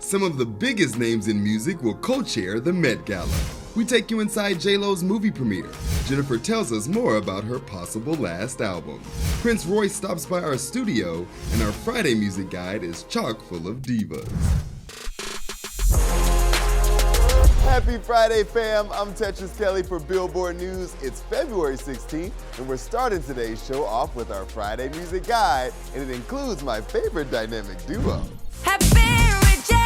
Some of the biggest names in music will co-chair the Met Gala. We take you inside J.Lo's movie premiere. Jennifer tells us more about her possible last album. Prince Royce stops by our studio, and our Friday music guide is chock full of divas. Happy Friday, fam. I'm Tetris Kelly for Billboard News. It's February 16th, and we're starting today's show off with our Friday music guide, and it includes my favorite dynamic duo. Have been rejected.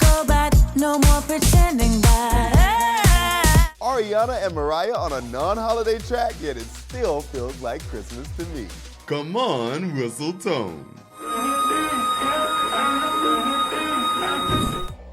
Go back, no more pretending that. Ariana and Mariah on a non-holiday track, yet it still feels like Christmas to me. Come on, whistle tone.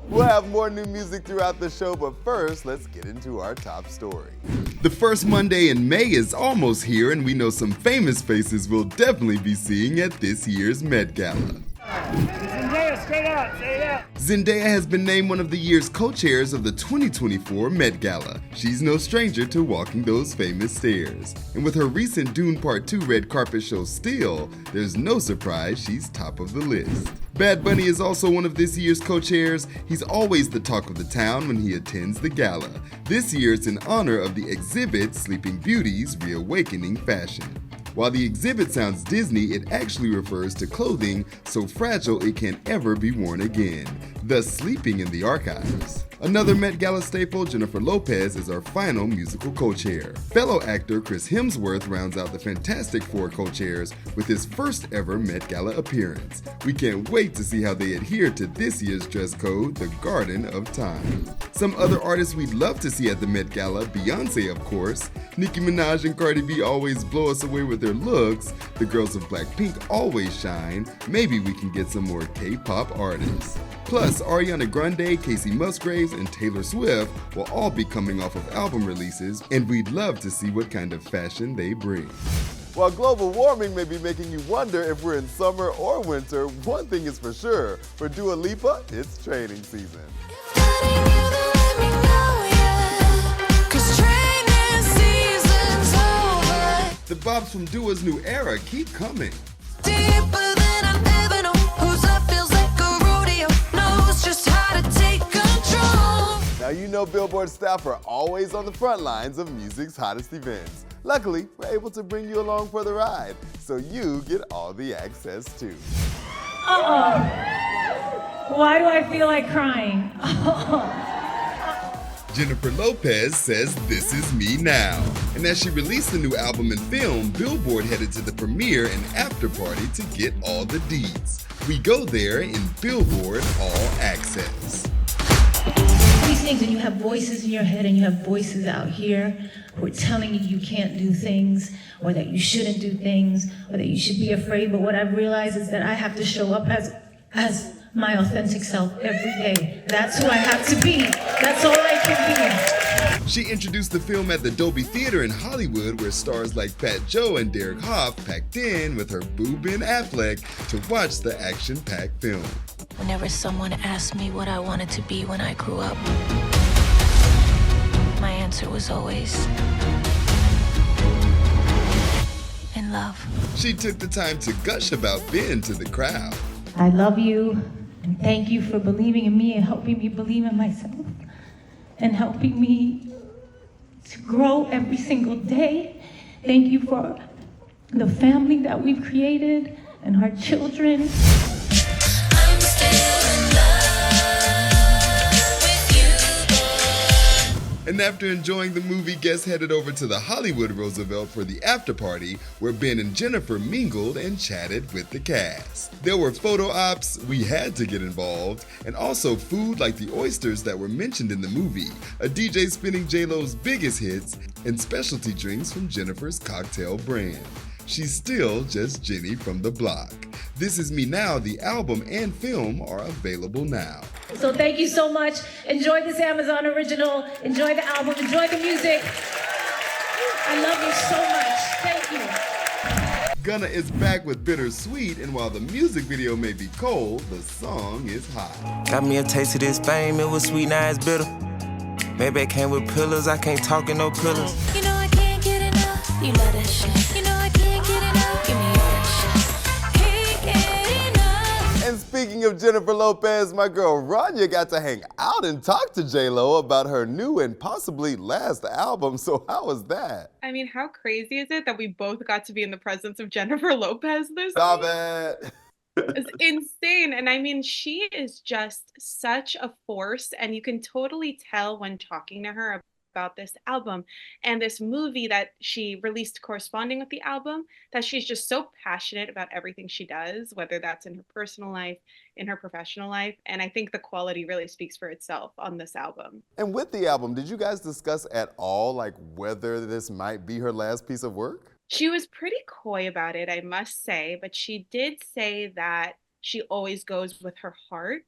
We'll have more new music throughout the show, but first, let's get into our top story. The first Monday in May is almost here, and we know some famous faces we'll definitely be seeing at this year's Met Gala. Zendaya, straight out, say it out. Zendaya has been named one of the year's co-chairs of the 2024 Met Gala. She's no stranger to walking those famous stairs. And with her recent Dune Part 2 red carpet show Still, there's no surprise she's top of the list. Bad Bunny is also one of this year's co-chairs. He's always the talk of the town when he attends the gala. This year it's in honor of the exhibit Sleeping Beauty's Reawakening Fashion. While the exhibit sounds Disney, it actually refers to clothing so fragile it can't ever be worn again, thus sleeping in the archives. Another Met Gala staple, Jennifer Lopez, is our final musical co-chair. Fellow actor Chris Hemsworth rounds out the Fantastic Four co-chairs with his first ever Met Gala appearance. We can't wait to see how they adhere to this year's dress code, the Garden of Time. Some other artists we'd love to see at the Met Gala, Beyonce of course. Nicki Minaj and Cardi B always blow us away with their looks. The girls of Blackpink always shine. Maybe we can get some more K-pop artists. Plus, Ariana Grande, Casey Musgraves, and Taylor Swift will all be coming off of album releases, and we'd love to see what kind of fashion they bring. While global warming may be making you wonder if we're in summer or winter, one thing is for sure. For Dua Lipa, it's training season. The bops from Dua's new era keep coming. Now you know Billboard staff are always on the front lines of music's hottest events. Luckily, we're able to bring you along for the ride, so you get all the access too. Why do I feel like crying? Jennifer Lopez says this is me now. And as she released the new album and film, Billboard headed to the premiere and after party to get all the deets. We go there in Billboard All Access. These things, when you have voices in your head and you have voices out here who are telling you you can't do things, or that you shouldn't do things, or that you should be afraid, but what I've realized is that I have to show up as my authentic self every day. That's who I have to be. That's all I can be. She introduced the film at the Dolby Theater in Hollywood, where stars like Fat Joe and Derek Hough packed in with her boo Ben Affleck to watch the action-packed film. Whenever someone asked me what I wanted to be when I grew up, my answer was always in love. She took the time to gush about Ben to the crowd. I love you, and thank you for believing in me and helping me believe in myself, and helping me to grow every single day. Thank you for the family that we've created and our children. I'm still in love with you. And after enjoying the movie, guests headed over to the Hollywood Roosevelt for the after party, where Ben and Jennifer mingled and chatted with the cast. There were photo ops, we had to get involved, and also food like the oysters that were mentioned in the movie, a DJ spinning J.Lo's biggest hits, and specialty drinks from Jennifer's cocktail brand. She's still just Jenny from the block. This Is Me Now, the album and film are available now. So thank you so much. Enjoy this Amazon original. Enjoy the album. Enjoy the music. I love you so much. Thank you. Gunna is back with Bittersweet, and while the music video may be cold, the song is hot. Got me a taste of this fame, it was sweet, now it's bitter. Maybe it came with pillars, I can't talk in no pillars. You know I can't get enough, you love that shit. You know I can't get enough, give me all that shit. Can't get enough. And speaking Speaking of Jennifer Lopez, my girl Rania got to hang out and talk to J.Lo about her new and possibly last album. So how was that? I mean, how crazy is it that we both got to be in the presence of Jennifer Lopez this Stop week? it. It's insane. And I mean, she is just such a force, and you can totally tell when talking to her about this album and this movie that she released corresponding with the album, that she's just so passionate about everything she does, whether that's in her personal life, in her professional life. And I think the quality really speaks for itself on this album. And with the album, did you guys discuss at all like whether this might be her last piece of work? She was pretty coy about it, I must say, but she did say that she always goes with her heart.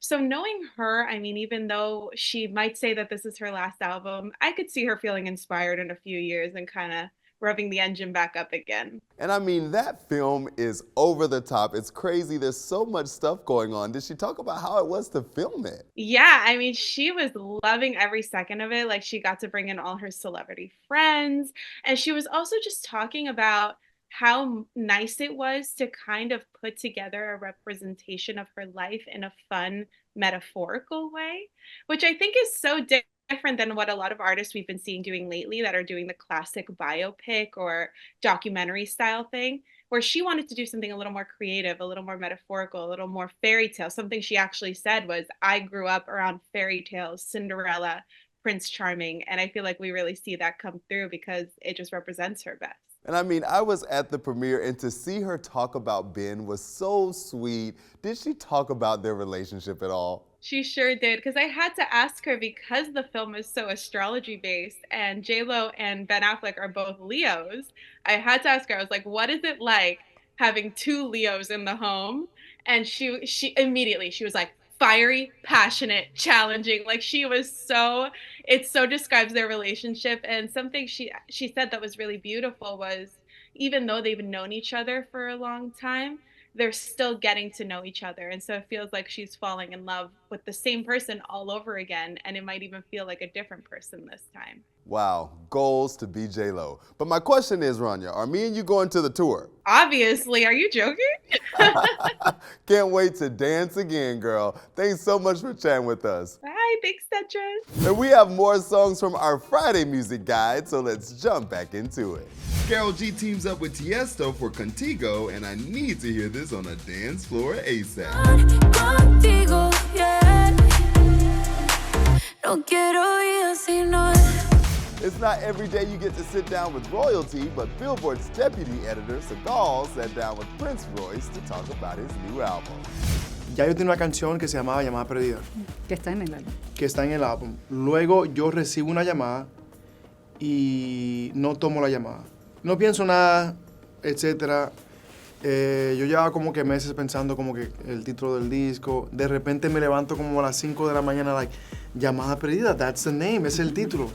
So knowing her, I mean, even though she might say that this is her last album, I could see her feeling inspired in a few years and kind of revving the engine back up again. And I mean, that film is over the top. It's crazy. There's so much stuff going on. Did she talk about how it was to film it? Yeah, I mean, she was loving every second of it. Like, she got to bring in all her celebrity friends. And she was also just talking about how nice it was to kind of put together a representation of her life in a fun, metaphorical way, which I think is so different than what a lot of artists we've been seeing doing lately that are doing the classic biopic or documentary style thing, where she wanted to do something a little more creative, a little more metaphorical, a little more fairy tale. Something she actually said was, I grew up around fairy tales, Cinderella, Prince Charming, and I feel like we really see that come through because it just represents her best. And I mean, I was at the premiere, and to see her talk about Ben was so sweet. Did she talk about their relationship at all? She sure did, because I had to ask her, because the film is so astrology based and J.Lo and Ben Affleck are both Leos. I had to ask her, I was like, what is it like having two Leos in the home? And she immediately, she was like, fiery, passionate, challenging. Like, she was so, it so describes their relationship. And something she said that was really beautiful was, even though they've known each other for a long time, they're still getting to know each other. And so it feels like she's falling in love with the same person all over again. And it might even feel like a different person this time. Wow, goals to be J.Lo. But my question is, Rania, are me and you going to the tour? Obviously. Are you joking? Can't wait to dance again, girl. Thanks so much for chatting with us. Bye. Thanks, Tetris. And we have more songs from our Friday music guide, so let's jump back into it. Karol G teams up with Tiësto for Contigo, and I need to hear this on a dance floor ASAP. Contigo, yeah. No quiero ir si no. It's not every day you get to sit down with royalty, but Billboard's deputy editor, Segal, sat down with Prince Royce to talk about his new album. Ya yo tenía una canción que se llamaba Llamada Perdida. Que está en el álbum. Que está en el álbum. Luego yo recibo una llamada y no tomo la llamada. No pienso nada, etc. Yo llevaba como que meses pensando como que el título del disco. De repente me levanto como a las 5 de la mañana, like, Llamada Perdida, that's the name, es el título.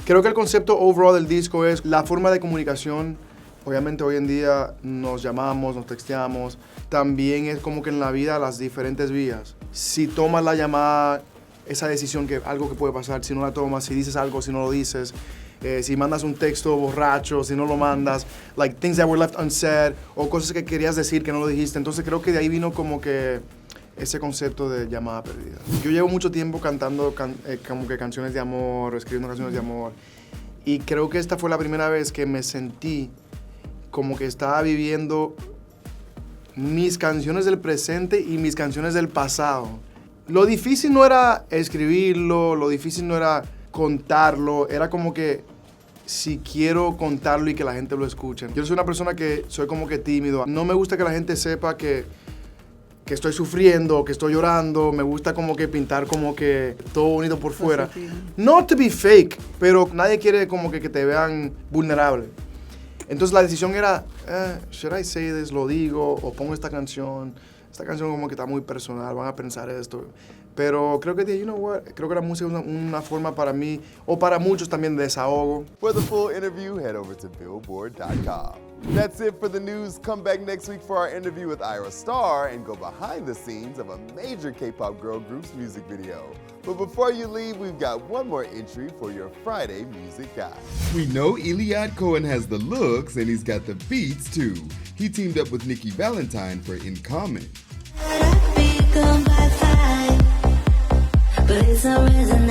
Creo que el concepto overall del disco es la forma de comunicación. Obviamente hoy en día nos llamamos, nos texteamos. También es como que en la vida las diferentes vías. Si tomas la llamada, esa decisión, que algo que puede pasar, si no la tomas, si dices algo, si no lo dices, si mandas un texto borracho, si no lo mandas, like things that were left unsaid, o cosas que querías decir que no lo dijiste. Entonces creo que de ahí vino como que ese concepto de llamada perdida. Yo llevo mucho tiempo cantando como que canciones de amor, escribiendo canciones de amor, y creo que esta fue la primera vez que me sentí como que estaba viviendo mis canciones del presente y mis canciones del pasado. Lo difícil no era escribirlo, lo difícil no era contarlo, era como que si quiero contarlo y que la gente lo escuche. Yo soy una persona que soy como que tímido. No me gusta que la gente sepa que estoy sufriendo, que estoy llorando. Me gusta como que pintar como que todo bonito por fuera. Not to be fake, pero nadie quiere como que te vean vulnerable. Entonces la decisión era, should I say this? ¿Lo digo? ¿O pongo esta canción? Esta canción como que está muy personal, van a pensar esto. Pero creo que, you know what, creo que la música es una forma para mí, o para muchos también, de desahogo. For the full interview, head over to Billboard.com. That's it for the news. Come back next week for our interview with Ira Star and go behind the scenes of a major K-pop girl group's music video. But before you leave, we've got one more entry for your Friday music guide. We know Eliad Cohen has the looks and he's got the beats too. He teamed up with Valentine for In Common. Be but it's not resonant.